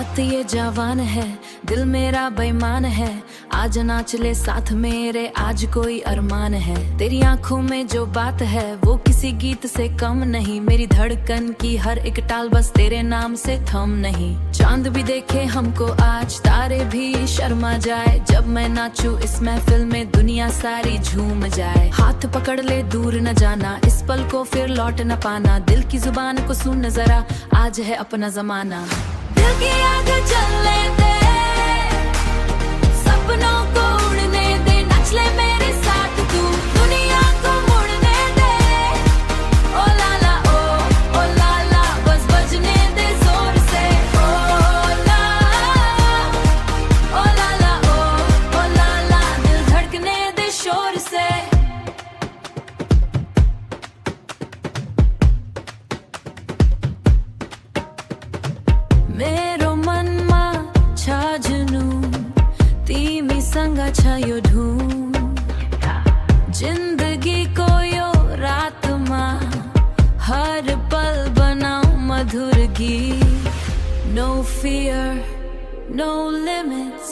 बात ये जवान है, दिल मेरा बेईमान है। आज नाच ले साथ मेरे, आज कोई अरमान है। तेरी आंखों में जो बात है वो किसी गीत से कम नहीं। मेरी धड़कन की हर एक ताल बस तेरे नाम से थम नहीं। चांद भी देखे हमको आज, तारे भी शर्मा जाए। जब मैं नाचूं इस महफिल में दुनिया सारी झूम जाए। हाथ पकड़ ले दूर न जाना, इस पल को फिर लौट न पाना। दिल की जुबान को सुन जरा, आज है अपना जमाना। दिल की आग जलने दे, सपनों को उड़ने दे। नाच ले मेरे साथ तू, दुनिया को मुड़ने दे। ओ लाला ओ लाला, बस बजने दे जोर से। ओ लाला ओ लाला, दिल धड़कने दे शोर से। मेरो मनमा छ जुनु, तिमी सँग छ यो धुन। जिन्दगीको यो रातमा हर पल बनाऊ मधुर गीत। No fear, no limits,